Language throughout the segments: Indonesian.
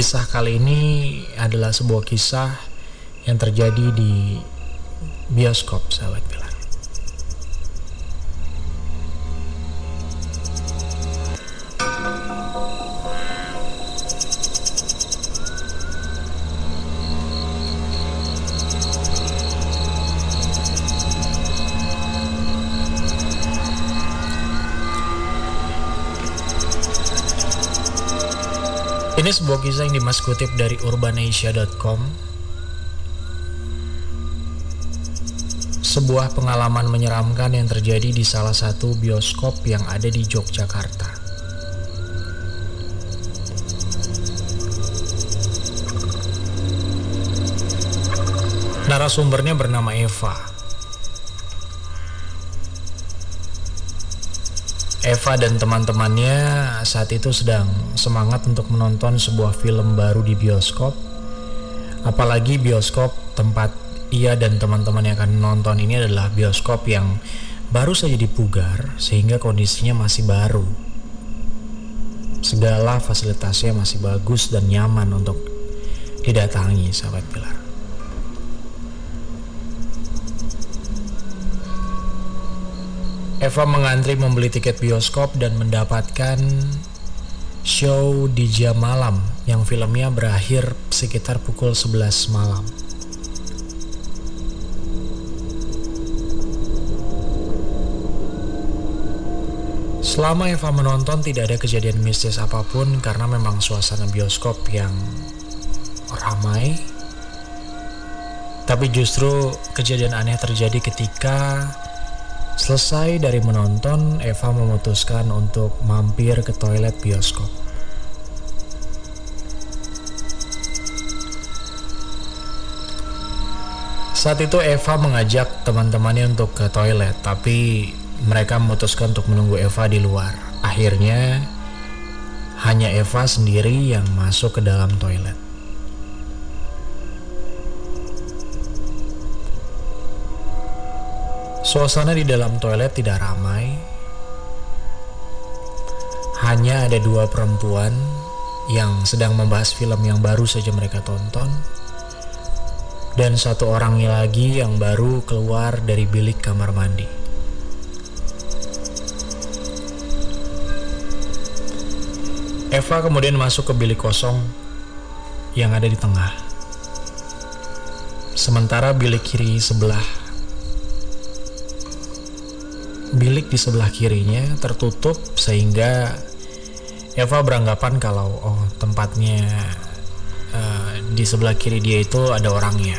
Kisah kali ini adalah sebuah kisah yang terjadi di bioskop, sahabat Pilar. Ini sebuah kisah yang Dimas kutip dari urbanasia.com. Sebuah pengalaman menyeramkan yang terjadi di salah satu bioskop yang ada di Yogyakarta. Narasumbernya bernama Eva. Eva dan teman-temannya saat itu sedang semangat untuk menonton sebuah film baru di bioskop. Apalagi bioskop tempat ia dan teman-teman yang akan menonton ini adalah bioskop yang baru saja dipugar, sehingga kondisinya masih baru. Segala fasilitasnya masih bagus dan nyaman untuk didatangi, sahabat Pilar. Eva mengantri membeli tiket bioskop dan mendapatkan show di jam malam yang filmnya berakhir sekitar pukul 11 malam. Selama Eva menonton tidak ada kejadian mistis apapun karena memang suasana bioskop yang ramai. Tapi justru kejadian aneh terjadi ketika selesai dari menonton, Eva memutuskan untuk mampir ke toilet bioskop. Saat itu Eva mengajak teman-temannya untuk ke toilet, tapi mereka memutuskan untuk menunggu Eva di luar. Akhirnya hanya Eva sendiri yang masuk ke dalam toilet. Suasana di dalam toilet tidak ramai. Hanya ada dua perempuan yang sedang membahas film yang baru saja mereka tonton, dan satu orangnya lagi yang baru keluar dari bilik kamar mandi. Eva kemudian masuk ke bilik kosong yang ada di tengah. Sementara bilik di sebelah kirinya tertutup, sehingga Eva beranggapan kalau tempatnya di sebelah kiri dia itu ada orangnya.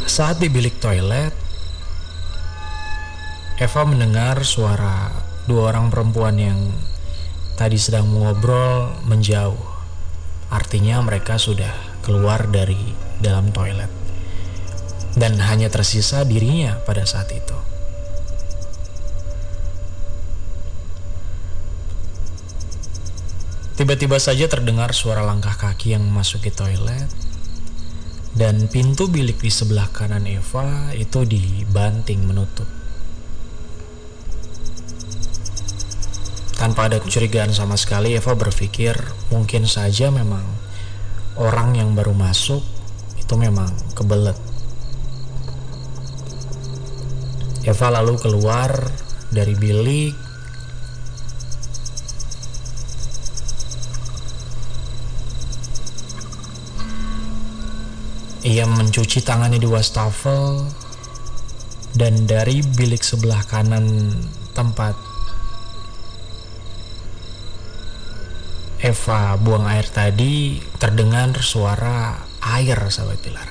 Saat di bilik toilet, Eva mendengar suara dua orang perempuan yang tadi sedang mengobrol menjauh. Artinya mereka sudah keluar dari dalam toilet dan hanya tersisa dirinya pada saat itu. Tiba-tiba saja terdengar suara langkah kaki yang memasuki toilet, dan pintu bilik di sebelah kanan Eva itu dibanting menutup. Tanpa ada kecurigaan sama sekali, Eva berpikir mungkin saja memang orang yang baru masuk itu memang kebelet. Eva lalu keluar dari bilik. Ia mencuci tangannya di wastafel, dan dari bilik sebelah kanan tempat Eva buang air tadi terdengar suara air, sahabat Pilar.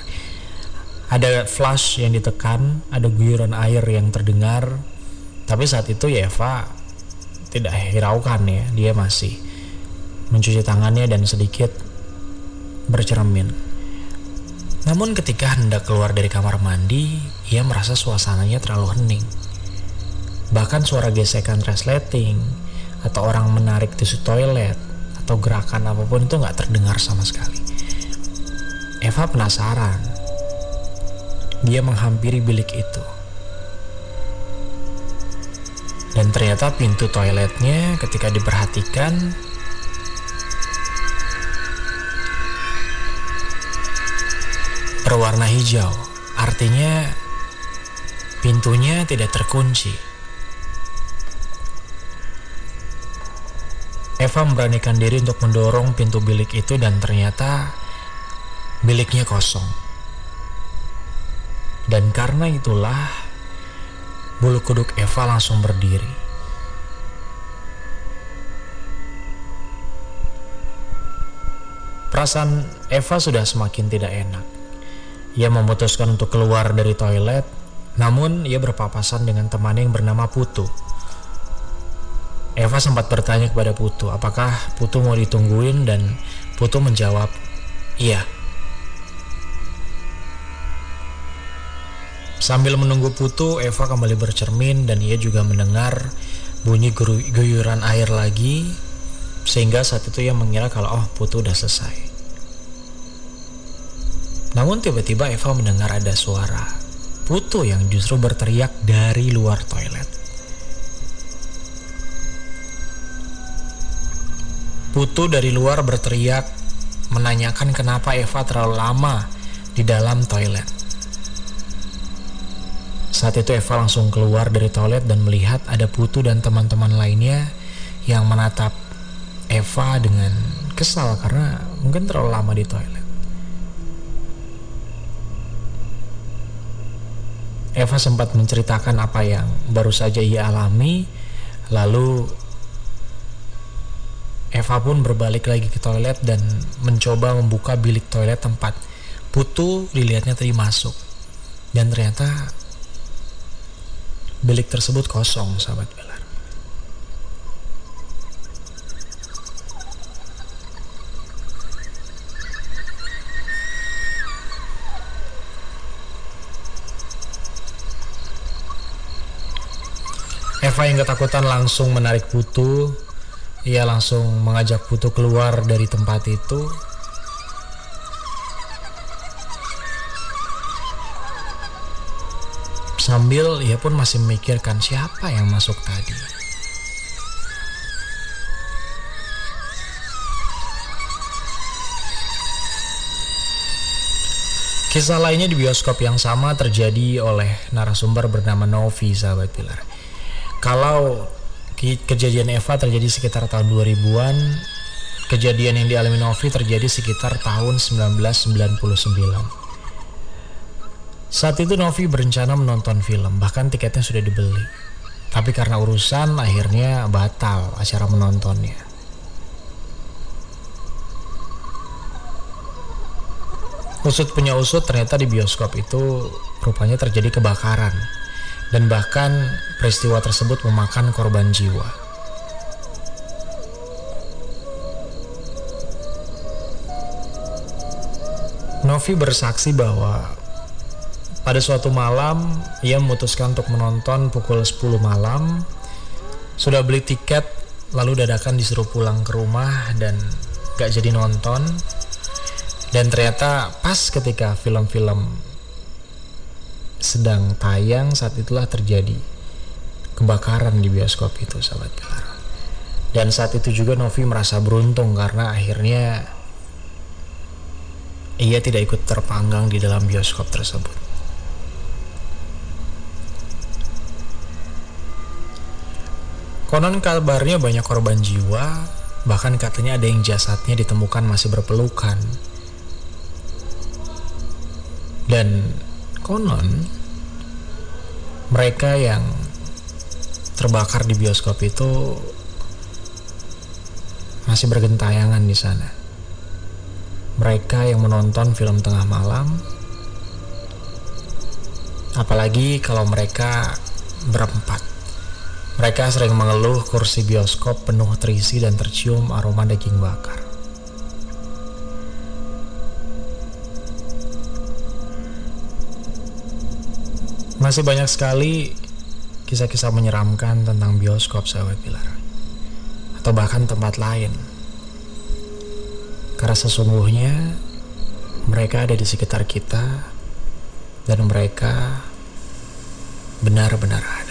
Ada flush yang ditekan, ada guyuran air yang terdengar. Tapi saat itu ya Eva tidak hiraukan ya, dia masih mencuci tangannya dan sedikit bercermin. Namun ketika hendak keluar dari kamar mandi, ia merasa suasananya terlalu hening. Bahkan suara gesekan resleting atau orang menarik tisu toilet atau gerakan apapun itu gak terdengar sama sekali. Eva penasaran. Dia menghampiri bilik itu. Dan ternyata pintu toiletnya ketika diperhatikan berwarna hijau. Artinya pintunya tidak terkunci. Eva memberanikan diri untuk mendorong pintu bilik itu dan ternyata biliknya kosong. Dan karena itulah bulu kuduk Eva langsung berdiri. Perasaan Eva sudah semakin tidak enak. Ia memutuskan untuk keluar dari toilet, namun ia berpapasan dengan temannya yang bernama Putu. Eva sempat bertanya kepada Putu, apakah Putu mau ditungguin, dan Putu menjawab, iya. Sambil menunggu Putu, Eva kembali bercermin dan ia juga mendengar bunyi guyuran air lagi, sehingga saat itu ia mengira kalau Putu udah selesai. Namun tiba-tiba Eva mendengar ada suara Putu yang justru berteriak dari luar toilet. Putu dari luar berteriak menanyakan kenapa Eva terlalu lama di dalam toilet. Saat itu Eva langsung keluar dari toilet dan melihat ada Putu dan teman-teman lainnya yang menatap Eva dengan kesal karena mungkin terlalu lama di toilet. Eva sempat menceritakan apa yang baru saja ia alami, lalu Eva pun berbalik lagi ke toilet dan mencoba membuka bilik toilet tempat Putu dilihatnya tadi masuk. Dan ternyata bilik tersebut kosong, sahabat Pilar. Eva yang ketakutan langsung menarik Putu. Ia langsung mengajak Putu keluar dari tempat itu. Sambil ia pun masih memikirkan siapa yang masuk tadi. Kisah lainnya di bioskop yang sama terjadi oleh narasumber bernama Novi, sahabat Pilar. Kalau kejadian Eva terjadi sekitar tahun 2000-an, kejadian yang dialami Novi terjadi sekitar tahun 1999. Saat itu Novi berencana menonton film, bahkan tiketnya sudah dibeli. Tapi karena urusan akhirnya batal acara menontonnya. Usut punya usut, ternyata di bioskop itu rupanya terjadi kebakaran. Dan bahkan peristiwa tersebut memakan korban jiwa. Novi bersaksi bahwa pada suatu malam ia memutuskan untuk menonton pukul 10 malam. Sudah beli tiket, lalu dadakan disuruh pulang ke rumah dan gak jadi nonton. Dan ternyata pas ketika film-film sedang tayang, saat itulah terjadi kebakaran di bioskop itu, sahabat Pilar. Dan saat itu juga Novi merasa beruntung karena akhirnya ia tidak ikut terpanggang di dalam bioskop tersebut. Konon kabarnya banyak korban jiwa, bahkan katanya ada yang jasadnya ditemukan masih berpelukan. Dan konon mereka yang terbakar di bioskop itu masih bergentayangan di sana. Mereka yang menonton film tengah malam, apalagi kalau mereka berempat. Mereka sering mengeluh kursi bioskop penuh terisi dan tercium aroma daging bakar. Masih banyak sekali kisah-kisah menyeramkan tentang bioskop, sahabat Pilar. Atau bahkan tempat lain. Karena sesungguhnya mereka ada di sekitar kita dan mereka benar-benar ada.